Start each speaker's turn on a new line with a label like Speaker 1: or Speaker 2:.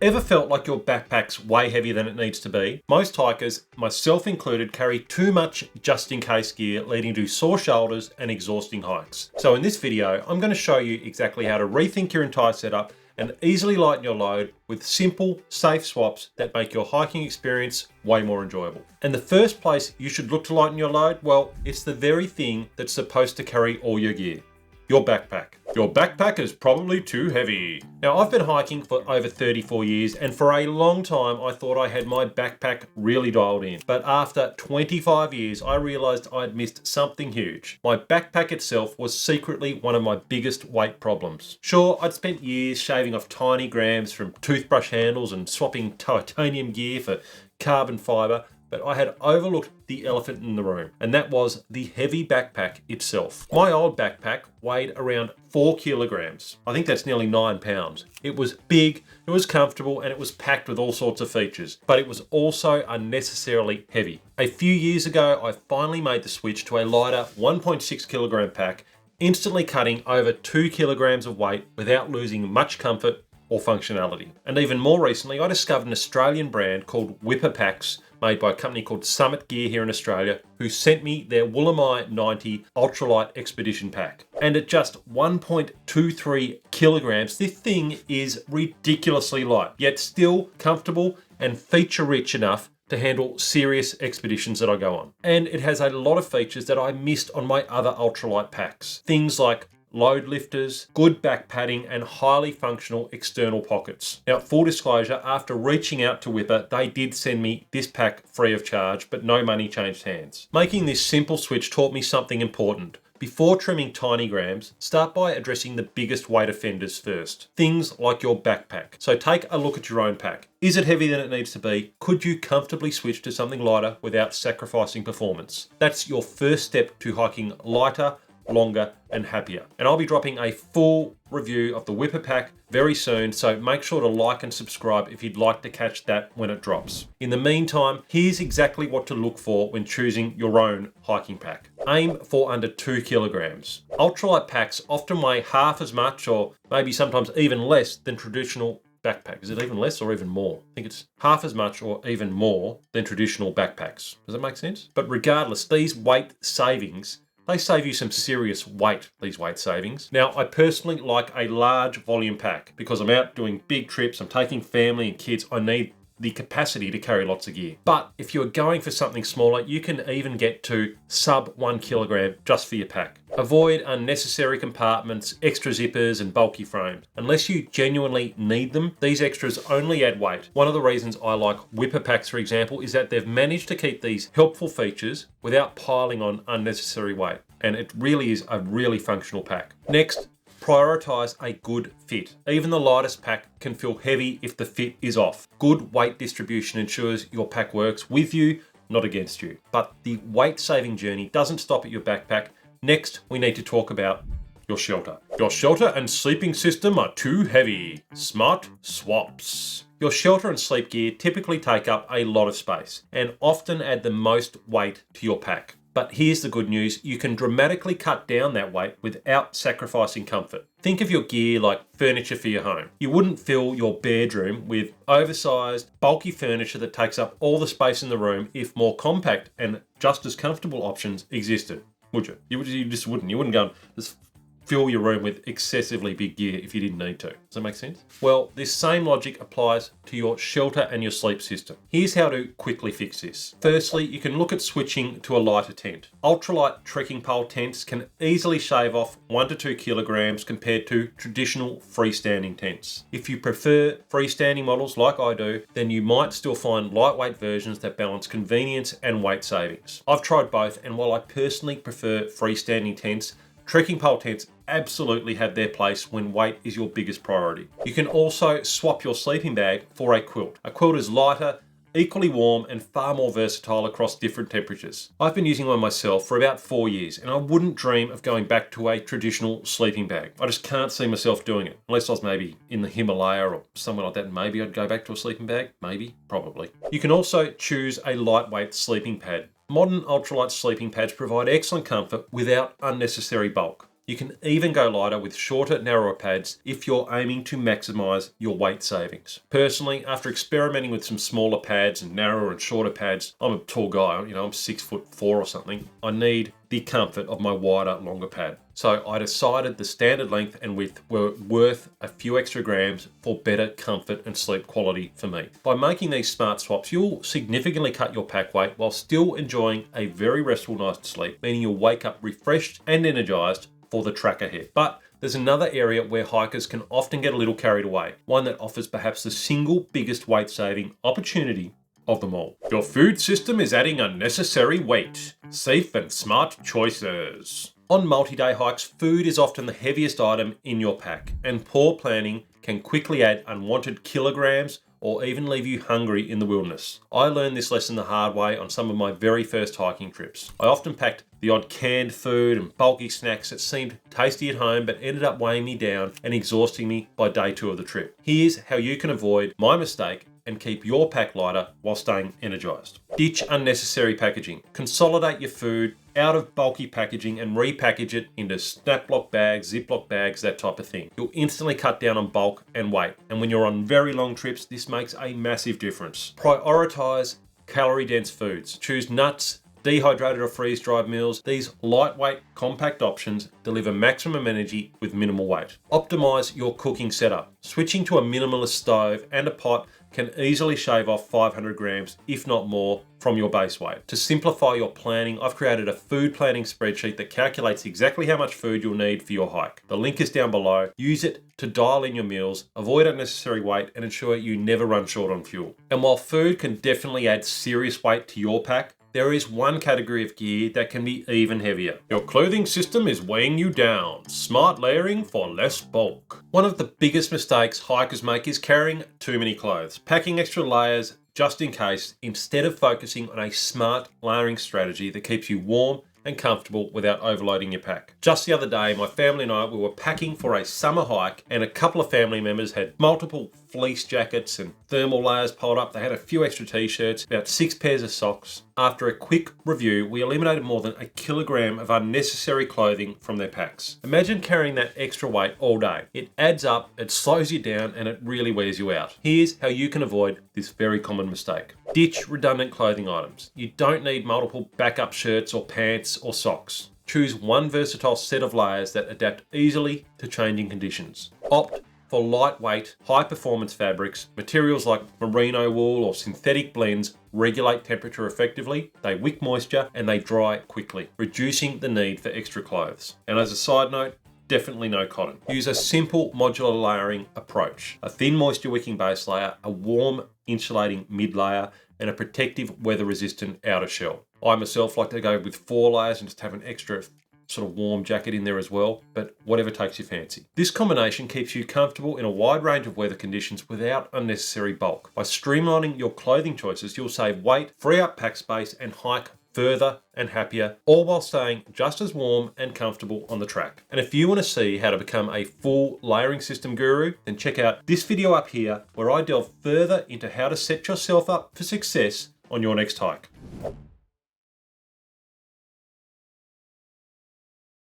Speaker 1: Ever felt like your backpack's way heavier than it needs to be? Most hikers, myself included, carry too much just-in-case gear, leading to sore shoulders and exhausting hikes. So in this video, I'm going to show you exactly how to rethink your entire setup and easily lighten your load with simple, safe swaps that make your hiking experience way more enjoyable. And the first place you should look to lighten your load, well, it's the very thing that's supposed to carry all your gear. Your backpack. Your backpack is probably too heavy. Now, I've been hiking for over 34 years, and for a long time, I thought I had my backpack really dialed in. But after 25 years, I realized I'd missed something huge. My backpack itself was secretly one of my biggest weight problems. Sure, I'd spent years shaving off tiny grams from toothbrush handles and swapping titanium gear for carbon fiber, but I had overlooked the elephant in the room, and that was the heavy backpack itself. My old backpack weighed around 4 kilograms. I think that's nearly 9 pounds. It was big, it was comfortable, and it was packed with all sorts of features, but it was also unnecessarily heavy. A few years ago, I finally made the switch to a lighter 1.6 kilogram pack, instantly cutting over 2 kilograms of weight without losing much comfort or functionality. And even more recently, I discovered an Australian brand called Whipper Packs, made by a company called Summit Gear here in Australia, who sent me their Woolamai 90 Ultralight Expedition Pack. And at just 1.23 kilograms, this thing is ridiculously light, yet still comfortable and feature-rich enough to handle serious expeditions that I go on. And it has a lot of features that I missed on my other ultralight packs. Things like load lifters, good back padding, and highly functional external pockets. Now, full disclosure, after reaching out to Whipper, they did send me this pack free of charge, but no money changed hands. Making this simple switch taught me something important. Before trimming tiny grams, start by addressing the biggest weight offenders first. Things like your backpack. So take a look at your own pack. Is it heavier than it needs to be? Could you comfortably switch to something lighter without sacrificing performance? That's your first step to hiking lighter, longer, and happier. And I'll be dropping a full review of the Whipper Pack very soon, so make sure to like and subscribe if you'd like to catch that when it drops. In the meantime, here's exactly what to look for when choosing your own hiking pack. Aim for under 2 kilograms. Ultralight packs often weigh half as much, or maybe sometimes even less, than traditional backpack. Is it even less or even more? I think it's half as much or even more than traditional backpacks. Does that make sense? But regardless, these weight savings, they save you some serious weight, these weight savings. Now, I personally like a large volume pack because I'm out doing big trips, I'm taking family and kids, I need the capacity to carry lots of gear. But if you're going for something smaller, you can even get to sub 1 kilogram just for your pack. Avoid unnecessary compartments, extra zippers, and bulky frames. Unless you genuinely need them, these extras only add weight. One of the reasons I like Whipper Packs, for example, is that they've managed to keep these helpful features without piling on unnecessary weight. And it really is a really functional pack. Next, prioritize a good fit. Even the lightest pack can feel heavy if the fit is off. Good weight distribution ensures your pack works with you, not against you. But the weight-saving journey doesn't stop at your backpack. Next, we need to talk about your shelter. Your shelter and sleeping system are too heavy. Smart swaps. Your shelter and sleep gear typically take up a lot of space and often add the most weight to your pack. But here's the good news, you can dramatically cut down that weight without sacrificing comfort. Think of your gear like furniture for your home. You wouldn't fill your bedroom with oversized, bulky furniture that takes up all the space in the room if more compact and just as comfortable options existed, would you? You just wouldn't. You wouldn't go and just fill your room with excessively big gear if you didn't need to. Does that make sense? Well, this same logic applies to your shelter and your sleep system. Here's how to quickly fix this. Firstly, you can look at switching to a lighter tent. Ultralight trekking pole tents can easily shave off 1 to 2 kilograms compared to traditional freestanding tents. If you prefer freestanding models like I do, then you might still find lightweight versions that balance convenience and weight savings. I've tried both, and while I personally prefer freestanding tents, trekking pole tents absolutely have their place when weight is your biggest priority. You can also swap your sleeping bag for a quilt. A quilt is lighter, equally warm, and far more versatile across different temperatures. I've been using one myself for about 4 years, and I wouldn't dream of going back to a traditional sleeping bag. I just can't see myself doing it, unless I was maybe in the Himalaya or somewhere like that. Maybe I'd go back to a sleeping bag. Maybe, probably. You can also choose a lightweight sleeping pad. Modern ultralight sleeping pads provide excellent comfort without unnecessary bulk. You can even go lighter with shorter, narrower pads if you're aiming to maximize your weight savings. Personally, after experimenting with some smaller pads and narrower and shorter pads, I'm a tall guy, I'm 6'4" or something. I need the comfort of my wider, longer pad. So I decided the standard length and width were worth a few extra grams for better comfort and sleep quality for me. By making these smart swaps, you'll significantly cut your pack weight while still enjoying a very restful night's sleep, meaning you'll wake up refreshed and energized for the track ahead. But there's another area where hikers can often get a little carried away, one that offers perhaps the single biggest weight saving opportunity of them all. Your food system is adding unnecessary weight. Safe and smart choices. On multi-day hikes, food is often the heaviest item in your pack, and poor planning can quickly add unwanted kilograms or even leave you hungry in the wilderness. I learned this lesson the hard way on some of my very first hiking trips. I often packed the odd canned food and bulky snacks that seemed tasty at home but ended up weighing me down and exhausting me by day 2 of the trip. Here's how you can avoid my mistake and keep your pack lighter while staying energized. Ditch unnecessary packaging. Consolidate your food out of bulky packaging and repackage it into snap-lock bags, Ziploc bags, that type of thing. You'll instantly cut down on bulk and weight. And when you're on very long trips, this makes a massive difference. Prioritize calorie-dense foods. Choose nuts, dehydrated or freeze-dried meals. These lightweight, compact options deliver maximum energy with minimal weight. Optimize your cooking setup. Switching to a minimalist stove and a pot can easily shave off 500 grams, if not more, from your base weight. To simplify your planning, I've created a food planning spreadsheet that calculates exactly how much food you'll need for your hike. The link is down below. Use it to dial in your meals, avoid unnecessary weight, and ensure you never run short on fuel. And while food can definitely add serious weight to your pack, there is one category of gear that can be even heavier. Your clothing system is weighing you down. Smart layering for less bulk. One of the biggest mistakes hikers make is carrying too many clothes, packing extra layers just in case, instead of focusing on a smart layering strategy that keeps you warm and comfortable without overloading your pack. Just the other day, my family and I, we were packing for a summer hike, and a couple of family members had multiple fleece jackets and thermal layers piled up. They had a few extra t-shirts, about 6 pairs of socks. After a quick review, we eliminated more than 1 kilogram of unnecessary clothing from their packs. Imagine carrying that extra weight all day. It adds up, it slows you down, and it really wears you out. Here's how you can avoid this very common mistake. Ditch redundant clothing items. You don't need multiple backup shirts or pants or socks. Choose one versatile set of layers that adapt easily to changing conditions. Opt for lightweight, high-performance fabrics. Materials like merino wool or synthetic blends regulate temperature effectively, they wick moisture, and they dry quickly, reducing the need for extra clothes. And as a side note, definitely no cotton. Use a simple modular layering approach. A thin moisture wicking base layer, a warm insulating mid layer, and a protective weather resistant outer shell. I myself like to go with 4 layers and just have an extra sort of warm jacket in there as well, but whatever takes your fancy. This combination keeps you comfortable in a wide range of weather conditions without unnecessary bulk. By streamlining your clothing choices, you'll save weight, free up pack space, and hike further and happier, all while staying just as warm and comfortable on the track. And if you want to see how to become a full layering system guru, then check out this video up here where I delve further into how to set yourself up for success on your next hike.